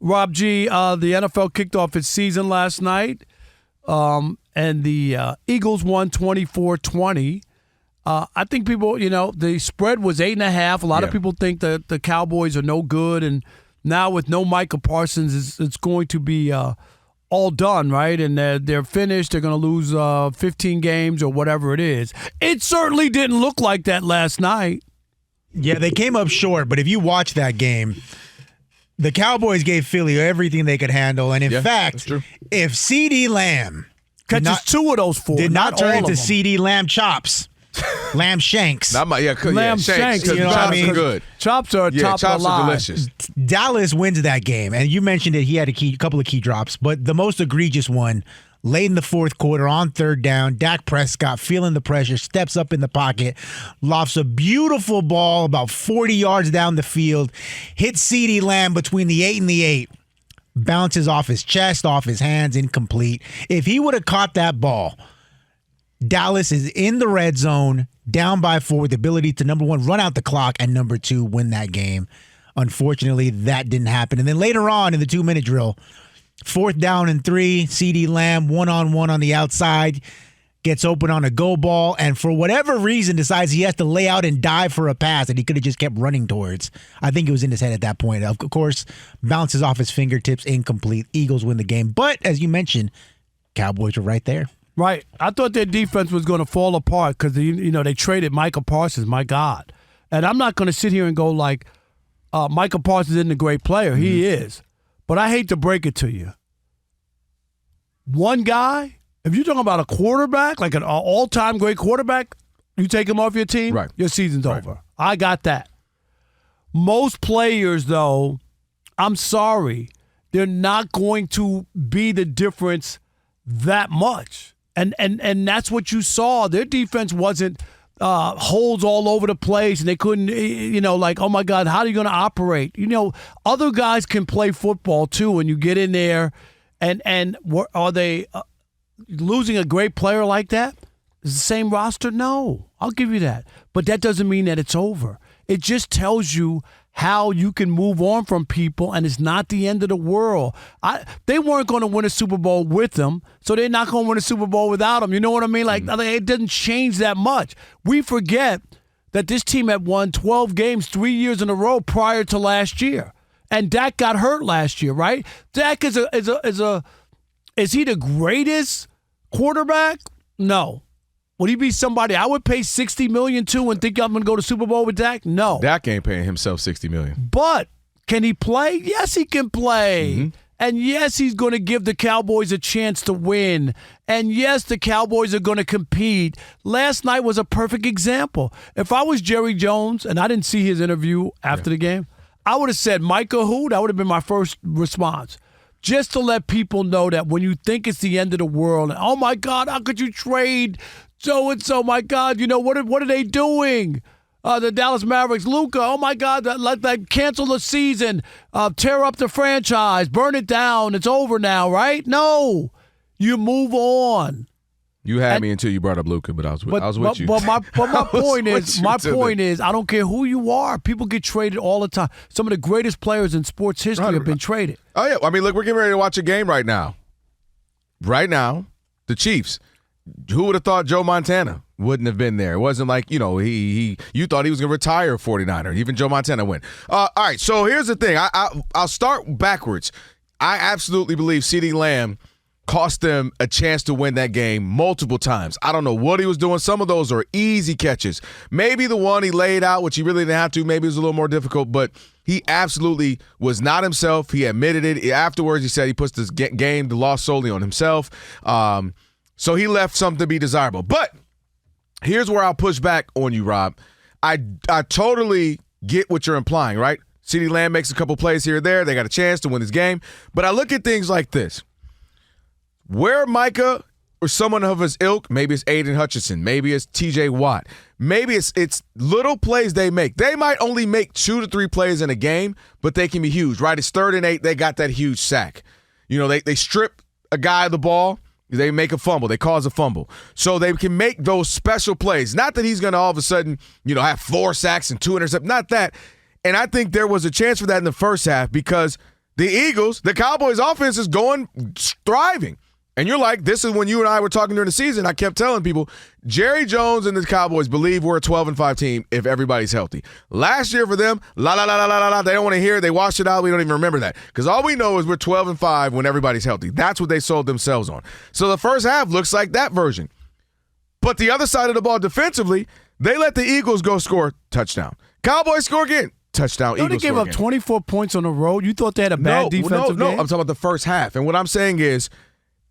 Rob G, the NFL kicked off its season last night, and the Eagles won 24-20. I think people, the spread was 8.5. A lot of people think that the Cowboys are no good, and now with no Micah Parsons, it's going to be all done, right? And they're finished. They're going to lose 15 games or whatever it is. It certainly didn't look like that last night. Yeah, they came up short, but if you watch that game, the Cowboys gave Philly everything they could handle. And in fact, if CeeDee Lamb catches 2 of those 4, did not turn into them. CeeDee Lamb chops, Lamb shanks. Lamb shanks. You know what I mean? Good. Chops are top chops of the line. are delicious. Dallas wins that game, and you mentioned that he had a couple of key drops, but the most egregious one, late in the fourth quarter on third down, Dak Prescott feeling the pressure, steps up in the pocket, lofts a beautiful ball about 40 yards down the field, hits CeeDee Lamb between the 8 and the 8, bounces off his chest, off his hands, incomplete. If he would have caught that ball, Dallas is in the red zone, down by 4, with the ability to, number 1, run out the clock, and number 2, win that game. Unfortunately, that didn't happen. And then later on in the 2-minute drill, 4th down and 3, CeeDee Lamb, one-on-one on the outside, gets open on a go ball, and for whatever reason decides he has to lay out and dive for a pass that he could have just kept running towards. I think it was in his head at that point. Of course, bounces off his fingertips, incomplete. Eagles win the game. But, as you mentioned, Cowboys were right there. Right. I thought their defense was going to fall apart because, they traded Micah Parsons, my God. And I'm not going to sit here and go like Micah Parsons isn't a great player. Mm-hmm. He is. But I hate to break it to you. One guy, if you're talking about a quarterback, like an all-time great quarterback, you take him off your team, your season's over. I got that. Most players, though, I'm sorry, they're not going to be the difference that much. And that's what you saw. Their defense wasn't holds all over the place, and they couldn't, oh, my God, how are you going to operate? Other guys can play football, too, and you get in there, and are they losing a great player like that? Is the same roster? No. I'll give you that. But that doesn't mean that it's over. It just tells you how you can move on from people, and it's not the end of the world. They weren't going to win a Super Bowl with them, so they're not going to win a Super Bowl without them. You know what I mean? Like, it doesn't change that much. We forget that this team had won 12 games 3 years in a row prior to last year, and Dak got hurt last year, right? Dak is he the greatest quarterback? No. Would he be somebody I would pay $60 million to and think I'm going to go to Super Bowl with Dak? No. Dak ain't paying himself $60 million. But can he play? Yes, he can play. Mm-hmm. And yes, he's going to give the Cowboys a chance to win. And yes, the Cowboys are going to compete. Last night was a perfect example. If I was Jerry Jones and I didn't see his interview after the game, I would have said, Micah who? That would have been my first response. Just to let people know that when you think it's the end of the world, and, oh, my God, how could you trade so-and-so? My God, what are they doing? The Dallas Mavericks, Luka, oh, my God, let that cancel the season, tear up the franchise, burn it down. It's over now, right? No. You move on. You had me until you brought up Luka, but I was with you. But my point is, I don't care who you are. People get traded all the time. Some of the greatest players in sports history have been traded. Oh, yeah. I mean, look, we're getting ready to watch a game right now. Right now, the Chiefs. Who would have thought Joe Montana wouldn't have been there? It wasn't like, you thought he was going to retire a 49er. Even Joe Montana went. All right, so here's the thing. I'll start backwards. I absolutely believe CeeDee Lamb cost them a chance to win that game multiple times. I don't know what he was doing. Some of those are easy catches. Maybe the one he laid out, which he really didn't have to, maybe it was a little more difficult, but he absolutely was not himself. He admitted it. Afterwards, he said he puts this game, the loss solely on himself. So he left something to be desirable. But here's where I'll push back on you, Rob. I totally get what you're implying, right? CeeDee Lamb makes a couple plays here or there. They got a chance to win this game. But I look at things like this. Where Micah or someone of his ilk, maybe it's Aiden Hutchinson, maybe it's TJ Watt, maybe it's little plays they make. They might only make 2 to 3 plays in a game, but they can be huge, right? It's 3rd and 8, they got that huge sack. They strip a guy of the ball, they make a fumble, they cause a fumble. So they can make those special plays. Not that he's going to all of a sudden, have 4 sacks and 2 interceptions, not that. And I think there was a chance for that in the first half because The Eagles, the Cowboys offense is thriving. And you're like, this is when you and I were talking during the season. I kept telling people, Jerry Jones and the Cowboys believe we're a 12-5 team if everybody's healthy. Last year for them, they don't want to hear it. They washed it out. We don't even remember that. Because all we know is we're 12-5 when everybody's healthy. That's what they sold themselves on. So the first half looks like that version. But the other side of the ball defensively, they let the Eagles go score touchdown. Cowboys score again. Touchdown, Eagles. They gave up 24 points on the road. You thought they had a bad defensive game? No, I'm talking about the first half. And what I'm saying is,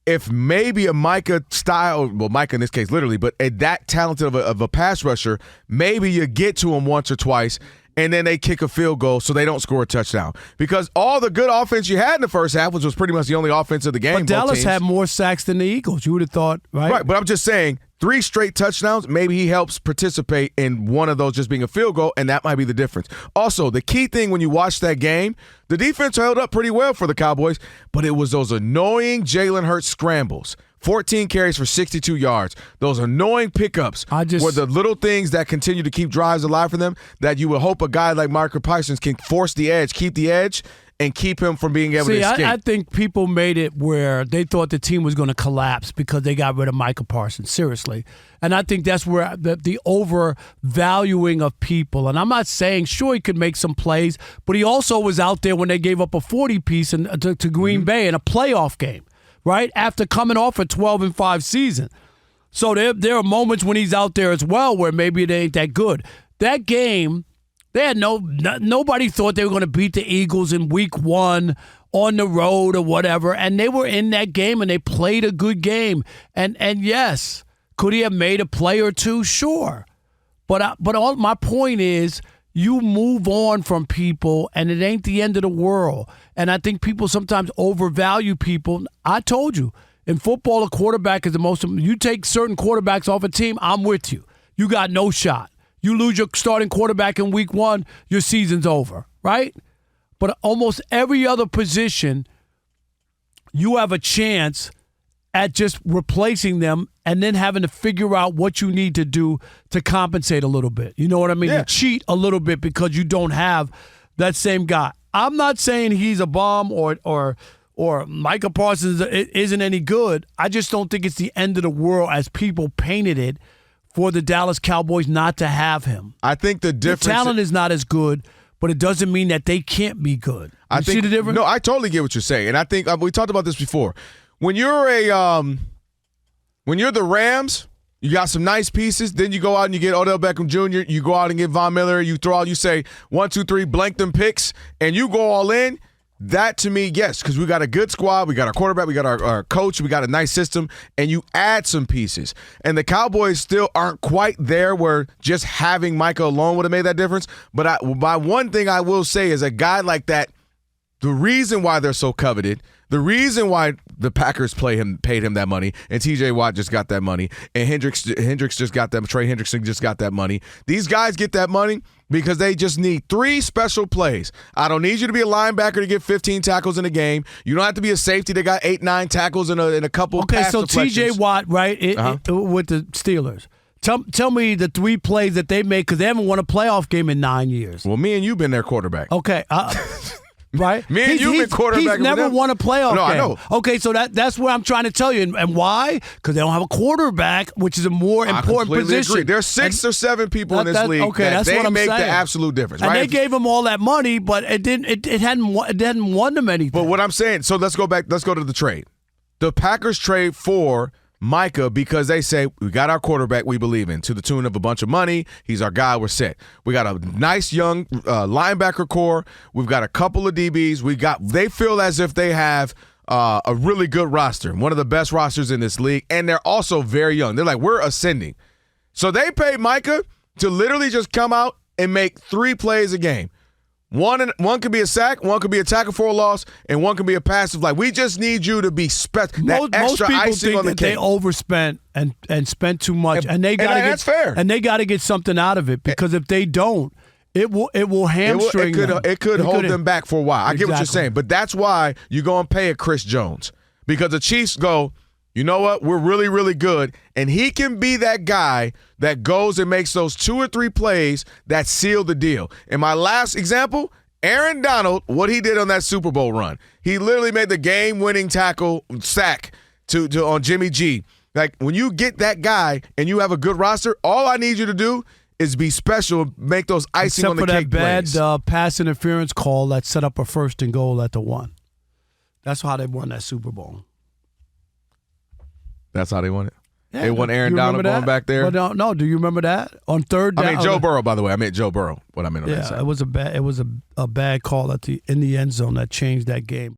if maybe a Micah style, well, Micah in this case literally, but that talented of a pass rusher, maybe you get to him once or twice, and then they kick a field goal so they don't score a touchdown. Because all the good offense you had in the first half, which was pretty much the only offense of the game. But Dallas had more sacks than the Eagles. You would have thought, right? Right, but I'm just saying, 3 straight touchdowns, maybe he helps participate in one of those just being a field goal, and that might be the difference. Also, the key thing when you watch that game, the defense held up pretty well for the Cowboys, but it was those annoying Jalen Hurts scrambles. 14 carries for 62 yards. Those annoying pickups were the little things that continue to keep drives alive for them that you would hope a guy like Micah Parsons can force the edge, keep the edge, and keep him from being able to escape. I think people made it where they thought the team was going to collapse because they got rid of Micah Parsons, seriously. And I think that's where the overvaluing of people. And I'm not saying, sure, he could make some plays, but he also was out there when they gave up a 40-piece to Green Bay in a playoff game, right, after coming off a 12-5 season. So there are moments when he's out there as well where maybe it ain't that good. That game, they had nobody thought they were going to beat the Eagles in week 1 on the road or whatever, and they were in that game and they played a good game. And yes, could he have made a play or two? Sure. But all my point is, you move on from people, and it ain't the end of the world. And I think people sometimes overvalue people. I told you, in football, a quarterback is the most. You take certain quarterbacks off a team, I'm with you. You got no shot. You lose your starting quarterback in week 1, your season's over, right? But almost every other position, you have a chance at just replacing them and then having to figure out what you need to do to compensate a little bit. You know what I mean? Yeah. You cheat a little bit because you don't have that same guy. I'm not saying he's a bum or Micah Parsons isn't any good. I just don't think it's the end of the world as people painted it for the Dallas Cowboys not to have him. I think the difference. The talent is not as good, but it doesn't mean that they can't be good. See the difference? No, I totally get what you're saying, and I think we talked about this before. When you're the Rams, you got some nice pieces. Then you go out and you get Odell Beckham Jr. You go out and get Von Miller. You throw out, you say 1, 2, 3, blank them picks, and you go all in. That to me, yes, because we got a good squad, we got our quarterback, we got our coach, we got a nice system, and you add some pieces. And the Cowboys still aren't quite there where just having Micah alone would have made that difference. But by one thing I will say is a guy like that, the reason why they're so coveted, the reason why the Packers paid him that money, and T.J. Watt just got that money, and Hendricks just got that, Trey Hendrickson just got that money. These guys get that money because they just need 3 special plays. I don't need you to be a linebacker to get 15 tackles in a game. You don't have to be a safety that got 8, 9 tackles in a couple pass deflections. Okay, so T.J. Watt, right, with the Steelers. Tell me the 3 plays that they made because they haven't won a playoff game in 9 years. Well, me and you been their quarterback. Okay. Right? Me and you been quarterback. He's never won a playoff game. I know. Okay, so that's what I'm trying to tell you. And why? Because they don't have a quarterback, which is a more important position. Agree. There's 6 or 7 people in this league that they make the absolute difference. And right? they gave them all that money, but it hadn't won them anything. But what I'm saying, so let's go back. Let's go to the trade. The Packers trade for Micah because they say, we got our quarterback we believe in to the tune of a bunch of money. He's our guy. We're set. We got a nice young linebacker core. We've got a couple of DBs. They feel as if they have a really good roster, one of the best rosters in this league, and they're also very young. They're like, we're ascending. So they paid Micah to literally just come out and make 3 plays a game. One could be a sack, one could be a tackle for a loss, and one could be a passive. Like, we just need you to be special. That extra icing on the cake. They overspent and spent too much, and they got to get that's fair. And they got to get something out of it because if they don't, it will hamstring them. It could hold them back for a while. I get what you're saying, but that's why you go and pay a Chris Jones because the Chiefs go, you know what? We're really, really good, and he can be that guy that goes and makes those 2 or 3 plays that seal the deal. And my last example Aaron Donald, what he did on that Super Bowl run, he literally made the game-winning sack on Jimmy G. Like, when you get that guy and you have a good roster, all I need you to do is be special, make those icing on the cake plays. Except for that bad pass interference call that set up a 1st and goal at the 1. That's how they won that Super Bowl. That's how they won it? Yeah, they won Aaron Donald going back there? Well, no, do you remember that? On 3rd down. I mean, Joe Burrow, by the way. I meant Joe Burrow, what I meant on that side. It was a bad call in the end zone that changed that game.